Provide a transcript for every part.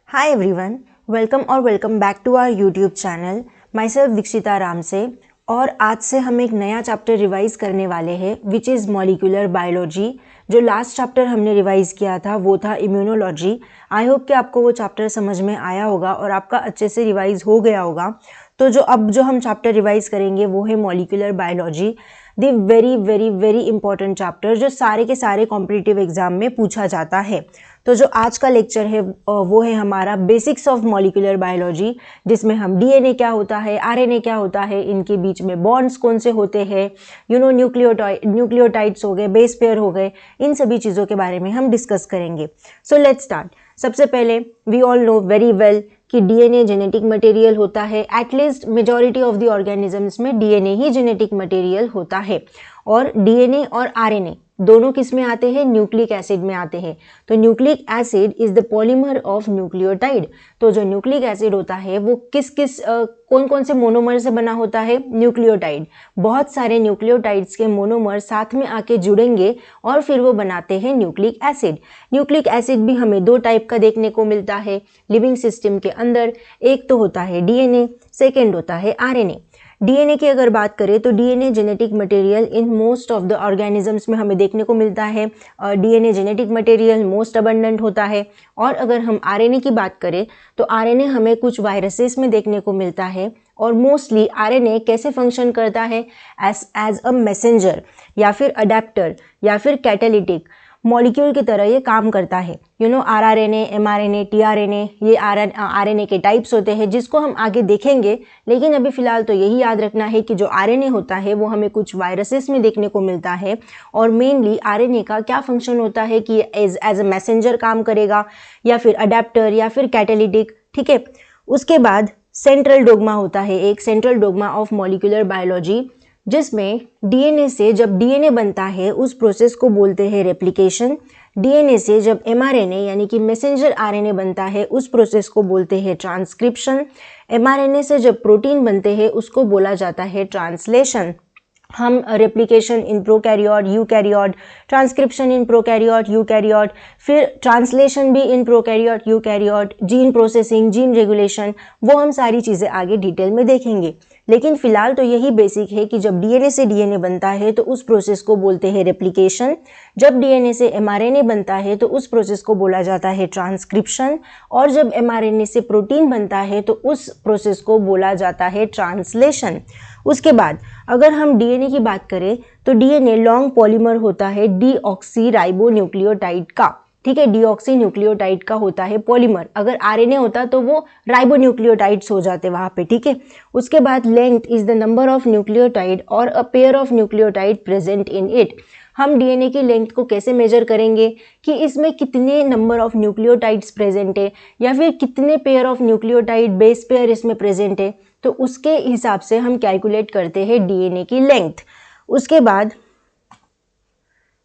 हाय everyone, welcome और welcome back to our YouTube channel. Myself Dikshita Ram से। और आज से हम एक नया चैप्टर रिवाइज करने वाले हैं विच इज़ मॉलिक्यूलर बायोलॉजी। जो लास्ट चैप्टर हमने रिवाइज किया था वो था इम्यूनोलॉजी। आई होप कि आपको वो चैप्टर समझ में आया होगा और आपका अच्छे से रिवाइज हो गया होगा। तो जो हम चैप्टर रिवाइज करेंगे वो है molecular biology, the very very very important chapter जो सारे के सारे कॉम्पिटिटिव एग्जाम में पूछा जाता है। तो जो आज का लेक्चर है वो है हमारा बेसिक्स ऑफ मॉलिक्यूलर बायोलॉजी, जिसमें हम डीएनए क्या होता है, आरएनए क्या होता है, इनके बीच में बॉन्ड्स कौन से होते हैं, न्यूक्लियोटाइड्स हो गए, बेस पेयर हो गए, इन सभी चीज़ों के बारे में हम डिस्कस करेंगे। So let's start. सबसे पहले we all know very well कि डीएनए जेनेटिक मटेरियल होता है। At least majority of the organisms में डीएनए ही जेनेटिक मटेरियल होता है। और डीएनए और आरएनए दोनों किस में आते हैं? न्यूक्लिक एसिड में आते हैं। तो nucleic acid is the polymer of nucleotide. तो जो न्यूक्लिक एसिड होता है वो कौन कौन से मोनोमर से बना होता है? न्यूक्लियोटाइड। बहुत सारे न्यूक्लियोटाइड्स के मोनोमर साथ में आके जुड़ेंगे और फिर वो बनाते हैं न्यूक्लिक एसिड। न्यूक्लिक एसिड भी हमें दो टाइप का देखने को मिलता है लिविंग सिस्टम के अंदर। एक तो होता है डीएनए, सेकेंड होता है आरएनए। डीएनए की अगर बात करें तो DNA genetic material in most of the organisms में हमें देखने को मिलता है। DNA genetic material most abundant होता है। और अगर हम आरएनए की बात करें तो आरएनए हमें कुछ वायरसेस में देखने को मिलता है। और मोस्टली आरएनए कैसे फंक्शन करता है? एज अ मैसेंजर या फिर अडेप्टर या फिर कैटालिटिक मॉलिक्यूल की तरह ये काम करता है। आरआरएनए, एमआरएनए, टीआरएनए, ये आरएनए के टाइप्स होते हैं जिसको हम आगे देखेंगे। लेकिन अभी फिलहाल तो यही याद रखना है कि जो आरएनए होता है वो हमें कुछ वायरसेस में देखने को मिलता है। और मेनली आरएनए का क्या फंक्शन होता है कि एज अ मैसेंजर काम करेगा या फिर अडेप्टर या फिर कैटालिटिक। ठीक है। उसके बाद सेंट्रल डोग्मा होता है, एक central dogma of molecular biology, जिसमें डीएनए से जब डीएनए बनता है उस प्रोसेस को बोलते हैं रेप्लिकेशन। डीएनए से जब एमआरएनए यानी कि मैसेंजर आरएनए बनता है उस प्रोसेस को बोलते हैं ट्रांसक्रिप्शन। एमआरएनए से जब प्रोटीन बनते हैं उसको बोला जाता है ट्रांसलेशन। हम replication in prokaryote, eukaryote, transcription in prokaryote, eukaryote, फिर ट्रांसलेशन भी in prokaryote, eukaryote, gene processing, gene regulation, वो हम सारी चीज़ें आगे डिटेल में देखेंगे। लेकिन फिलहाल तो यही बेसिक है कि जब डीएनए से डीएनए बनता है तो उस प्रोसेस को बोलते हैं रेप्लिकेशन। जब डीएनए से एमआरएनए बनता है तो उस प्रोसेस को बोला जाता है ट्रांसक्रिप्शन। और जब एमआरएनए से प्रोटीन बनता है तो उस प्रोसेस को बोला जाता है ट्रांसलेशन। उसके बाद अगर हम डीएनए की बात करें तो डीएनए लॉन्ग पॉलीमर होता है डीऑक्सी राइबो न्यूक्लियोटाइड का। ठीक है, डीऑक्सी न्यूक्लियोटाइड का होता है पॉलीमर। अगर आरएनए होता तो वो राइबो न्यूक्लियोटाइड्स हो जाते वहाँ पे। ठीक है। उसके बाद length is the number of nucleotide और a pair of nucleotide present in it. हम डीएनए की लेंथ को कैसे मेजर करेंगे कि इसमें कितने नंबर ऑफ न्यूक्लियोटाइड्स प्रेजेंट है या फिर कितने pair of nucleotide base pair इसमें प्रेजेंट है, तो उसके हिसाब से हम कैलकुलेट करते हैं डीएनए की लेंथ। उसके बाद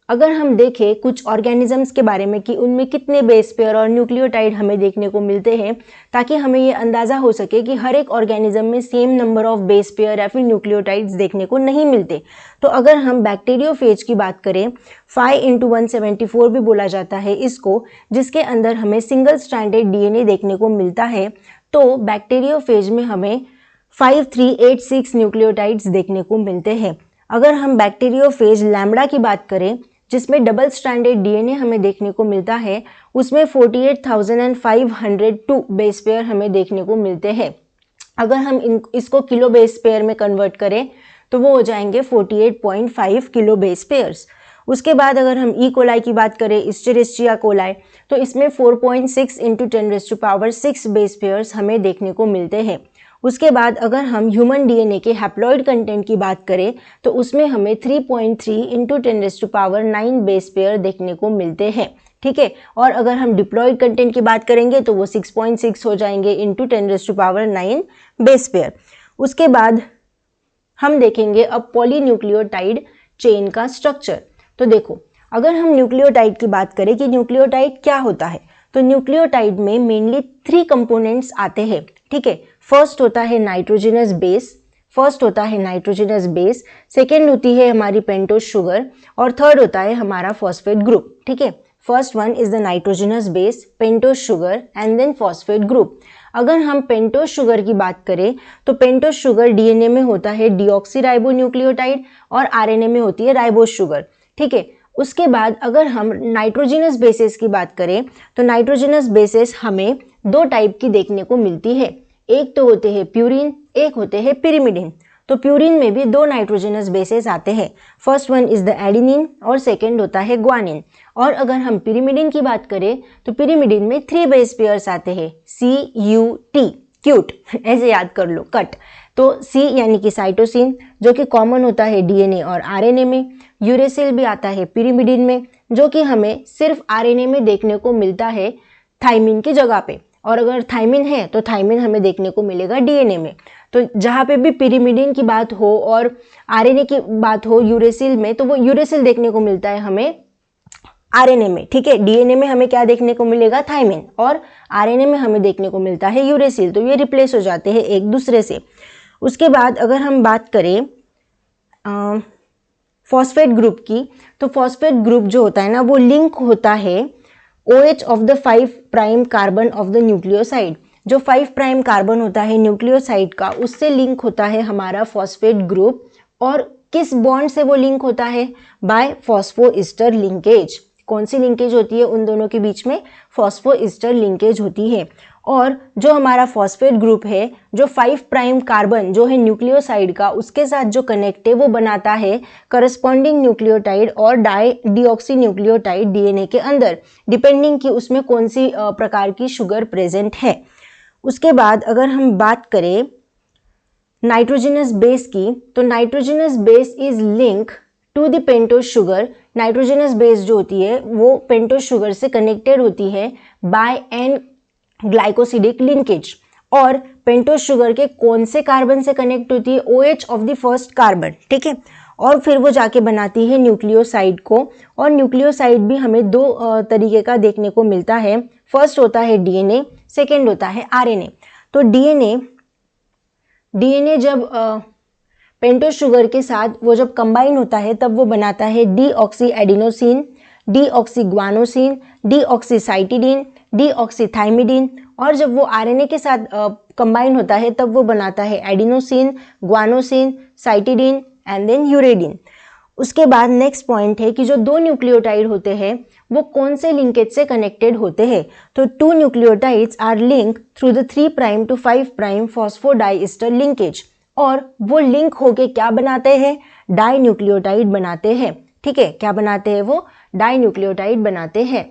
अगर हम देखें कुछ ऑर्गेनिजम्स के बारे में कि उनमें कितने बेस पेयर और न्यूक्लियोटाइड हमें देखने को मिलते हैं, ताकि हमें ये अंदाज़ा हो सके कि हर एक ऑर्गेनिज्म में same number of base pair या फिर न्यूक्लियोटाइड्स देखने को नहीं मिलते। तो अगर हम बैक्टीरियोफेज की बात करें, 5x174 भी बोला जाता है इसको, जिसके अंदर हमें सिंगल स्ट्रैंडेड डीएनए देखने को मिलता है। तो बैक्टीरियोफेज में हमें 5386 न्यूक्लियोटाइड्स देखने को मिलते हैं। अगर हम बैक्टीरियोफेज लैम्बडा की बात करें, जिसमें डबल स्ट्रैंडेड डीएनए हमें देखने को मिलता है, उसमें 48,502 बेस पेयर हमें देखने को मिलते हैं। अगर हम इसको किलो बेस पेयर में कन्वर्ट करें तो वो हो जाएंगे 48.5 किलो बेस पेयर्स। उसके बाद अगर हम ई कोलाई की बात करें, इस्चेरिशिया कोलाई, तो इसमें 4.6 × 10⁶ बेस पेयर्स हमें देखने को मिलते हैं। उसके बाद अगर हम ह्यूमन डीएनए के हैप्लॉइड कंटेंट की बात करें तो उसमें हमें 3.3 × 10⁹ बेस पेयर देखने को मिलते हैं। ठीक है। और अगर हम डिप्लॉइड कंटेंट की बात करेंगे तो वो 6.6 हो जाएंगे × 10⁹ बेस पेयर। उसके बाद हम देखेंगे अब पॉलीन्यूक्लियोटाइड चेन का स्ट्रक्चर। तो देखो, अगर हम न्यूक्लियोटाइड की बात करें कि न्यूक्लियोटाइड क्या होता है, तो न्यूक्लियोटाइड में मेनली 3 कंपोनेंट्स आते हैं। ठीक है। फर्स्ट होता है नाइट्रोजनस बेस, सेकेंड होती है हमारी पेंटोज शुगर और थर्ड होता है हमारा फॉस्फेट ग्रुप। ठीक है। First one is the nitrogenous base, pentose sugar and then phosphate group. अगर हम पेंटोज शुगर की बात करें तो पेंटोज शुगर डीएनए में होता है डीऑक्सीराइबोन्यूक्लियोटाइड और आरएनए में होती है राइबोज शुगर, ठीक है। उसके बाद अगर हम नाइट्रोजनस बेसेस की बात करें तो नाइट्रोजनस बेसेस हमें दो टाइप की देखने को मिलती है, एक तो होते हैं प्यूरिन, एक होते हैं पिरिमिडिन। तो प्यूरिन में भी दो नाइट्रोजनस बेसेस आते हैं, first one is the adenine और सेकेंड होता है ग्वानिन। और अगर हम पिरिमिडिन की बात करें तो पिरिमिडिन में 3 बेस पेयर्स आते हैं, CUT, क्यूट ऐसे याद कर लो, कट। तो C यानी कि साइटोसिन जो कि कॉमन होता है डीएनए और आरएनए में, यूरेसिल भी आता है पिरिमिडिन में जो कि हमें सिर्फ आरएनए में देखने को मिलता है थाइमिन की जगह पे, और अगर थाइमिन है तो थाइमिन हमें देखने को मिलेगा डीएनए में। तो जहाँ पे भी पिरिमिडिन की बात हो और आरएनए की बात हो यूरेसिल में, तो वो यूरेसिल देखने को मिलता है हमें आरएनए में, ठीक है। डीएनए में हमें क्या देखने को मिलेगा, थाइमिन, और आरएनए में हमें देखने को मिलता है यूरेसिल। तो ये रिप्लेस हो जाते हैं एक दूसरे से। उसके बाद अगर हम बात करें फॉस्फेट ग्रुप की, तो फॉस्फेट ग्रुप जो होता है ना वो लिंक होता है OH of the 5 prime carbon of the nucleoside. जो 5 प्राइम कार्बन होता है न्यूक्लियोसाइड का, उससे लिंक होता है हमारा फॉस्फेट ग्रुप। और किस बॉन्ड से वो लिंक होता है, बाय फॉस्फोइस्टर लिंकेज। कौन सी लिंकेज होती है उन दोनों के बीच में, फॉस्फोइस्टर लिंकेज होती है। और जो हमारा फॉस्फेट ग्रुप है, जो 5 प्राइम कार्बन जो है न्यूक्लियोसाइड का, उसके साथ जो कनेक्ट है वो बनाता है करस्पॉन्डिंग न्यूक्लियोटाइड और डीऑक्सी न्यूक्लियोटाइड डीएनए के अंदर, डिपेंडिंग कि उसमें कौन सी प्रकार की शुगर प्रेजेंट है। उसके बाद अगर हम बात करें नाइट्रोजनस बेस की, तो nitrogenous base is link to the pentose sugar. Nitrogenous base जो होती है वो पेंटोज शुगर से कनेक्टेड होती है बाय एन ग्लाइकोसिडिक लिंकेज। और पेंटोज शुगर के कौन से कार्बन से कनेक्ट होती है, OH of the first carbon, ठीक है। और फिर वो जाके बनाती है न्यूक्लियोसाइड को। और न्यूक्लियोसाइड भी हमें दो तरीके का देखने को मिलता है, फर्स्ट होता है डीएनए, सेकेंड होता है आरएनए। तो डीएनए जब पेंटोज शुगर के साथ वो जब कंबाइन होता है तब वो बनाता है डीऑक्सी एडिनोसिन, डीऑक्सी ग्वानोसिन, डीऑक्सीसाइटिडीन, डीऑक्सीथाइमिडीन। और जब वो आरएनए के साथ कंबाइन होता है तब वो बनाता है adenosine, guanosine, cytidine and then uridine. उसके बाद नेक्स्ट पॉइंट है कि जो दो न्यूक्लियोटाइड होते हैं वो कौन से लिंकेज से कनेक्टेड होते हैं। तो 2 nucleotides are link through the 3 prime to 5 prime phosphodiester linkage. और वो लिंक होके क्या बनाते हैं, डाई न्यूक्लियोटाइड बनाते हैं, ठीक है। क्या बनाते हैं वो, डाई न्यूक्लियोटाइड बनाते हैं।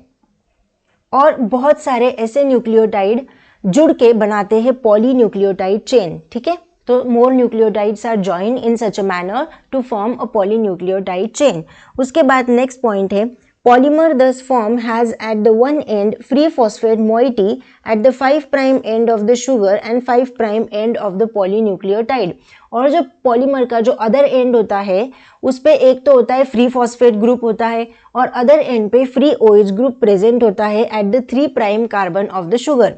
और बहुत सारे ऐसे न्यूक्लियोटाइड जुड़ के बनाते हैं पॉलीन्यूक्लियोटाइड चेन, ठीक है। तो more nucleotides are join in such a manner to form a polynucleotide chain. उसके बाद नेक्स्ट पॉइंट है polymer thus form has at the one end free phosphate moiety at the 5 prime end of the sugar and 5 prime end of the polynucleotide। और जो polymer का जो other and होता है उस पे एक तो होता है फ्री फॉस्फेट ग्रुप होता है और अदर एंड पे फ्री OH ग्रुप प्रेजेंट होता है at the 3 prime carbon of the sugar,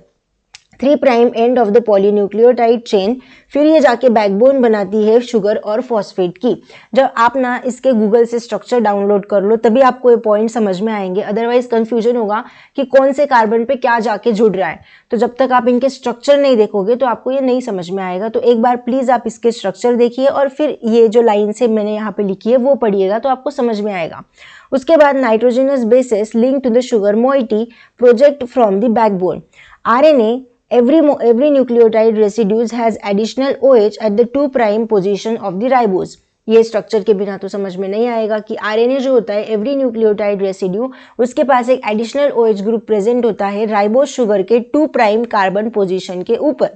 3 prime end of the polynucleotide chain. फिर ये जाके बैकबोन बनाती है शुगर और फॉस्फेट की। जब आप ना इसके गूगल से स्ट्रक्चर डाउनलोड कर लो तभी आपको ये पॉइंट समझ में आएंगे, अदरवाइज कंफ्यूजन होगा कि कौन से कार्बन पे क्या जाके जुड़ रहा है। तो जब तक आप इनके स्ट्रक्चर नहीं देखोगे तो आपको ये नहीं समझ में आएगा। तो एक बार प्लीज आप इसके स्ट्रक्चर देखिए और फिर ये जो लाइन से मैंने यहाँ पे लिखी है वो पढ़िएगा तो आपको समझ में आएगा। उसके बाद nitrogenous bases link to the sugar moiety project from the backbone. RNA every nucleotide residues has additional OH at the 2 prime position of the ribose। ये स्ट्रक्चर के बिना तो समझ में नहीं आएगा कि RNA जो होता है एवरी न्यूक्लियोटाइड रेसिड्यू उसके पास एक एडिशनल OH ग्रुप प्रेजेंट होता है राइबोज शुगर के 2 प्राइम कार्बन पोजीशन के ऊपर,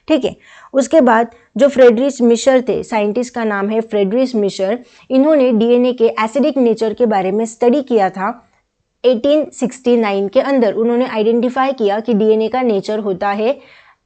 ठीक है। उसके बाद जो फ्रेडरिच मिशर थे, साइंटिस्ट का नाम है फ्रेडरिच मिशर, इन्होंने डीएनए के एसिडिक नेचर के बारे में स्टडी किया था 1869 के अंदर। उन्होंने आइडेंटिफाई किया कि डीएनए का नेचर होता है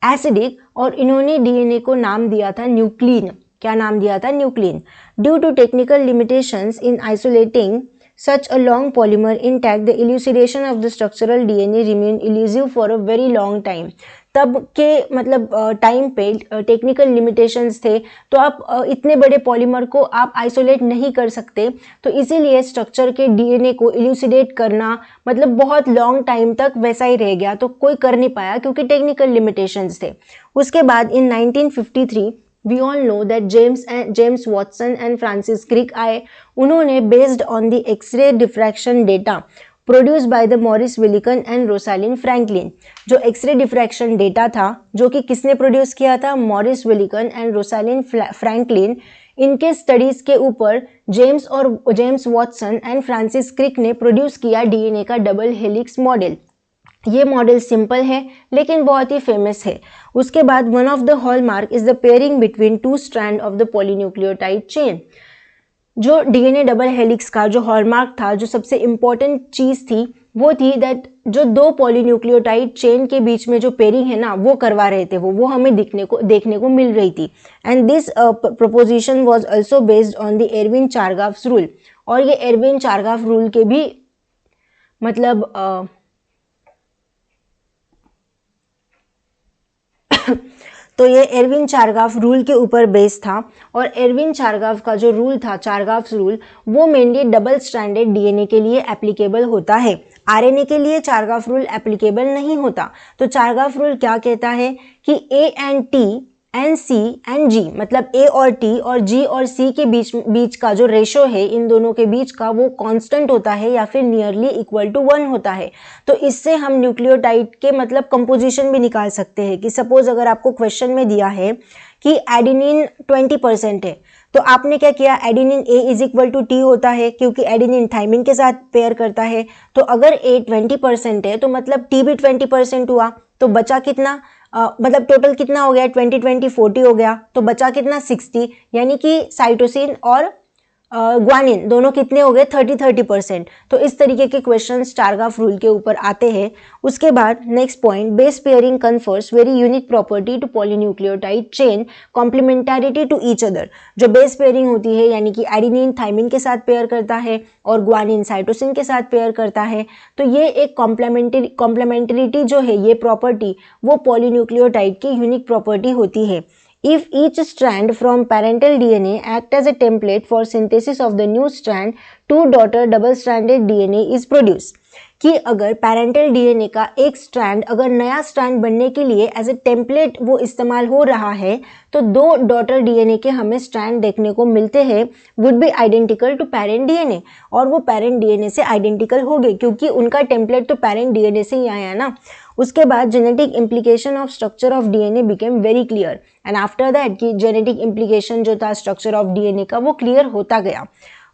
एसिडिक और इन्होंने डीएनए को नाम दिया था न्यूक्लिन। क्या नाम दिया था, nuclein. Due to technical limitations in isolating such a long polymer intact, the elucidation of the structural DNA remain elusive for a very long time. तब के मतलब टाइम पे टेक्निकल लिमिटेशंस थे, तो आप इतने बड़े पॉलीमर को आप आइसोलेट नहीं कर सकते, तो इसीलिए स्ट्रक्चर के डीएनए को इल्यूसिडेट करना मतलब बहुत लॉन्ग टाइम तक वैसा ही रह गया, तो कोई कर नहीं पाया क्योंकि टेक्निकल लिमिटेशंस थे। उसके बाद in 1953 we all know that James Watson and Francis Crick आए। उन्होंने based on the X-ray diffraction data produce by the Maurice Wilkins and Rosalind Franklin, जो एक्सरे डिफ्रैक्शन डेटा था जो कि किसने प्रोड्यूस किया था, Maurice Wilkins and Rosalind Franklin, इनके स्टडीज के ऊपर James Watson and Francis Crick ने प्रोड्यूस किया डीएनए का डबल हेलिक्स मॉडल। ये मॉडल सिंपल है लेकिन बहुत ही फेमस है। उसके बाद one of the hallmark is the pairing between two strand of the polynucleotide chain. जो डीएनए डबल हेलिक्स का जो हॉलमार्क था, जो सबसे इंपॉर्टेंट चीज थी, वो थी दैट जो दो पॉलीन्यूक्लियोटाइड चेन के बीच में जो पेयरिंग है ना, वो करवा रहे थे, वो हमें देखने को मिल रही थी। And this proposition was also based on the Erwin Chargaff's rule, और ये एरविन चारगाफ रूल के भी मतलब तो ये एरविन चारगाफ रूल के ऊपर बेस्ड था, और एरविन चारगाफ का जो रूल था, चारगाफ्स रूल, वो मेनली डबल स्ट्रैंडेड डीएनए के लिए एप्लीकेबल होता है। आरएनए के लिए चारगाफ रूल एप्लीकेबल नहीं होता। तो चारगाफ रूल क्या कहता है कि A and T and C and G, मतलब ए और टी और जी और सी के बीच का जो रेशो है, इन दोनों के बीच का, वो कांस्टेंट होता है या फिर नियरली इक्वल टू 1 होता है। तो इससे हम न्यूक्लियोटाइड के मतलब कंपोजिशन भी निकाल सकते हैं कि सपोज अगर आपको क्वेश्चन में दिया है कि एडेनिन 20% है, तो आपने क्या किया, adenine A is equal to T होता है क्योंकि एडेनिन थाइमिन के साथ पेयर करता है। तो अगर ए 20% है तो मतलब टी भी 20% हुआ, तो बचा कितना, मतलब टोटल कितना हो गया, 20-20-40 हो गया, तो बचा कितना 60, यानी कि साइटोसिन और ग्वानिन दोनों कितने हो गए, 30-30%। तो इस तरीके के क्वेश्चंस चारगाफ रूल के ऊपर आते हैं। उसके बाद next point, base pairing confers very unique property to polynucleotide chain complementarity to each other. जो बेस पेयरिंग होती है यानी कि एडेनिन थाइमिन के साथ पेयर करता है और ग्वानिन साइटोसिन के साथ पेयर करता है, तो ये एक कॉम्प्लीमेंटरिटी जो है, ये प्रॉपर्टी वो पॉलीन्यूक्लियोटाइड की यूनिक प्रॉपर्टी होती है। If each strand from parental DNA act as a template for synthesis of the new strand, two daughter double-stranded DNA is produced. कि अगर पेरेंटल डीएनए का एक स्ट्रैंड अगर नया स्ट्रैंड बनने के लिए एज ए टेम्पलेट वो इस्तेमाल हो रहा है, तो दो डॉटर डीएनए के हमें स्ट्रैंड देखने को मिलते हैं would be identical to parent DNA, और वो पेरेंट डीएनए से आइडेंटिकल हो गए क्योंकि उनका टेम्पलेट तो पेरेंट डीएनए से ही आया ना। उसके बाद genetic implication of structure of DNA became very clear, and after that कि जेनेटिक इम्प्लीकेशन जो था स्ट्रक्चर ऑफ डीएनए का वो क्लियर होता गया।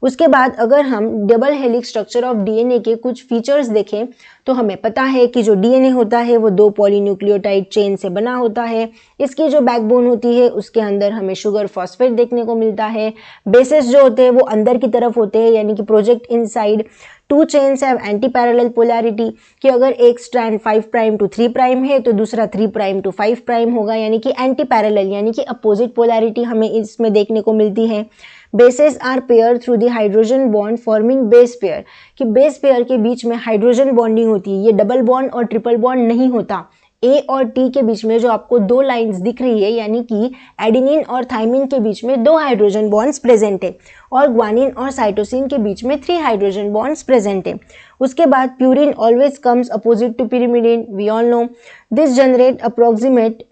उसके बाद अगर हम double helix structure of DNA के कुछ फीचर्स देखें तो हमें पता है कि जो डीएनए होता है वो दो पॉलीन्यूक्लियोटाइड चेन से बना होता है। इसकी जो बैकबोन होती है उसके अंदर हमें शुगर फॉस्फेट देखने को मिलता है। बेसेस जो होते हैं वो अंदर की तरफ होते हैं यानी कि project inside. To chains have anti parallel polarity, कि अगर एक स्ट्रैंड 5' to 3' है तो दूसरा 3' to 5' होगा, यानी कि एंटी पैरेलल यानी कि अपोजिट पोलैरिटी हमें इसमें देखने को मिलती है। Bases are pair through the hydrogen bond forming base pair, कि बेस पेयर के बीच में हाइड्रोजन बॉन्डिंग होती है। ये डबल बॉन्ड और ट्रिपल बॉन्ड नहीं होता। ए और टी के बीच में जो आपको दो लाइंस दिख रही है यानी कि एडेनिन और थाइमिन के बीच में 2 हाइड्रोजन बॉन्ड्स प्रेजेंट है, और ग्वानिन और साइटोसिन के बीच में 3 हाइड्रोजन बॉन्ड्स प्रेजेंट है। उसके बाद purine always comes opposite to pyrimidine, we all know this generate approximate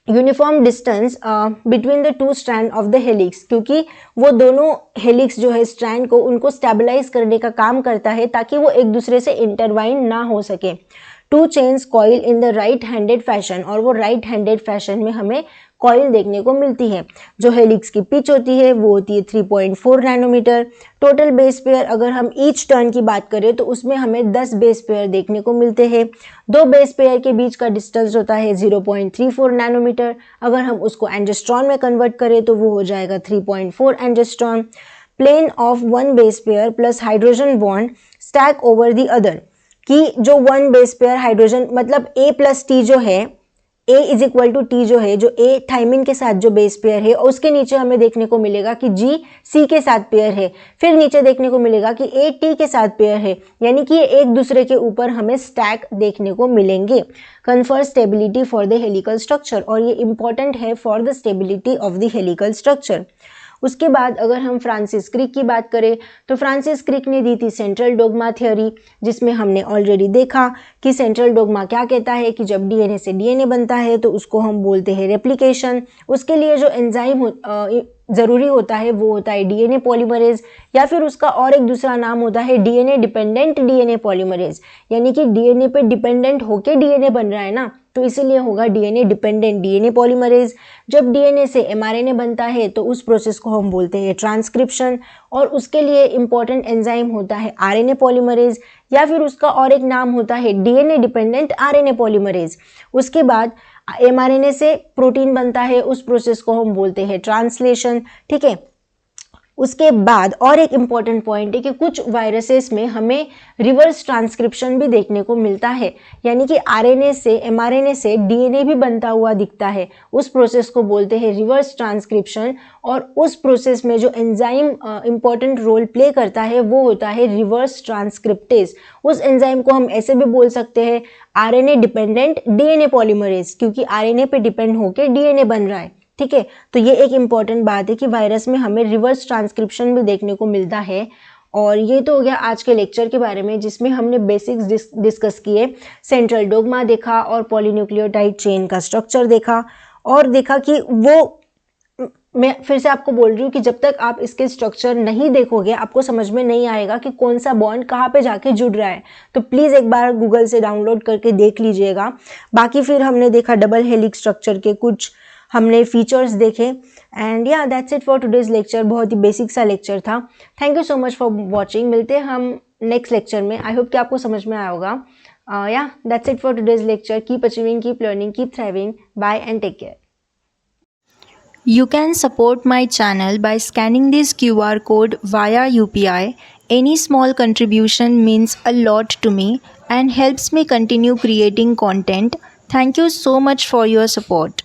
uniform distance between the two strand of the helix, क्योंकि वो दोनों हेलिक्स जो है स्ट्रैंड को उनको स्टेबलाइज करने का काम करता है ताकि वो एक दूसरे से इंटरवाइन ना हो सके। To chains coil in the right handed fashion, और वो राइट हैंडेड फैशन में हमें कॉइल देखने को मिलती है। जो हेलिक्स की पिच होती है वो होती है 3.4 नैनोमीटर। टोटल बेस पेयर अगर हम ईच टर्न की बात करें तो उसमें हमें 10 बेस पेयर देखने को मिलते हैं। दो बेस पेयर के बीच का डिस्टेंस होता है 0.34 नैनोमीटर। अगर हम उसको एंजेस्ट्रॉन में कन्वर्ट करें तो वो हो जाएगा 3.4 angstrom. Plane of one base pair plus hydrogen bond stack over the other, कि जो वन बेस पेयर हाइड्रोजन मतलब A+ T जो है A is equal to T जो है, जो A थाइमिन के साथ जो बेस पेयर है, और उसके नीचे हमें देखने को मिलेगा कि G C के साथ पेयर है, फिर नीचे देखने को मिलेगा कि A T के साथ पेयर है, यानी कि ये एक दूसरे के ऊपर हमें स्टैक देखने को मिलेंगे। Confer stability for the helical structure, और ये इंपॉर्टेंट है for the stability of the helical structure. उसके बाद अगर हम फ्रांसिस क्रिक की बात करें तो फ्रांसिस क्रिक ने दी थी सेंट्रल डोग्मा थ्योरी, जिसमें हमने ऑलरेडी देखा कि सेंट्रल डोग्मा क्या कहता है कि जब डीएनए से डीएनए बनता है तो उसको हम बोलते हैं रेप्लिकेशन। उसके लिए जो एंजाइम ज़रूरी होता है वो होता है डीएनए पॉलीमरेज, या फिर उसका और एक दूसरा नाम होता है डीएनए डिपेंडेंट डीएनए पॉलीमरेज, यानी कि डीएनए पे डिपेंडेंट होके डीएनए बन रहा है ना, तो इसीलिए होगा डीएनए डिपेंडेंट डीएनए पॉलीमरेज। जब डीएनए से एमआरएनए बनता है तो उस प्रोसेस को हम बोलते हैं ट्रांसक्रिप्शन, और उसके लिए इंपॉर्टेंट एंजाइम होता है आरएनए पॉलीमरेज, या फिर उसका और एक नाम होता है डीएनए डिपेंडेंट आरएनए पॉलीमरेज। उसके बाद एमआरएनए से प्रोटीन बनता है, उस प्रोसेस को हम बोलते हैं ट्रांसलेशन, ठीक है। उसके बाद और एक इम्पॉर्टेंट पॉइंट है कि कुछ वायरसेस में हमें रिवर्स ट्रांसक्रिप्शन भी देखने को मिलता है, यानी कि आरएनए से एमआरएनए से डीएनए भी बनता हुआ दिखता है, उस प्रोसेस को बोलते हैं रिवर्स ट्रांसक्रिप्शन। और उस प्रोसेस में जो एंजाइम इम्पॉर्टेंट रोल प्ले करता है वो होता है रिवर्स ट्रांसक्रिप्टेज। उस एंजाइम को हम ऐसे भी बोल सकते हैं आरएनए डिपेंडेंट डीएनए पॉलीमरेज, क्योंकि आरएनए पे डिपेंड होकर डीएनए बन रहा है, ठीक है। तो ये एक इम्पॉर्टेंट बात है कि वायरस में हमें रिवर्स ट्रांसक्रिप्शन भी देखने को मिलता है। और ये तो हो गया आज के लेक्चर के बारे में, जिसमें हमने बेसिक्स डिस्कस किए, सेंट्रल डोग्मा देखा और पॉलीन्यूक्लियोटाइड चेन का स्ट्रक्चर देखा, और देखा कि वो, मैं फिर से आपको बोल रही हूँ कि जब तक आप इसके स्ट्रक्चर नहीं देखोगे आपको समझ में नहीं आएगा कि कौन सा बॉन्ड कहाँ पे जाके जुड़ रहा है। तो प्लीज़ एक बार गूगल से डाउनलोड करके देख लीजिएगा। बाकी फिर हमने देखा डबल हेलिक्स स्ट्रक्चर के कुछ हमने फीचर्स देखे, एंड या that's it for today's lecture. बहुत ही बेसिक सा लेक्चर था। Thank you so much for watching. मिलते हैं हम नेक्स्ट लेक्चर में। आई होप कि आपको समझ में आया होगा। या that's it for today's lecture. Keep achieving, keep learning, keep thriving. Bye and take care. You can support my channel by scanning this QR code via UPI. Any small contribution means a lot to me and helps me continue creating content. Thank you so much for your support.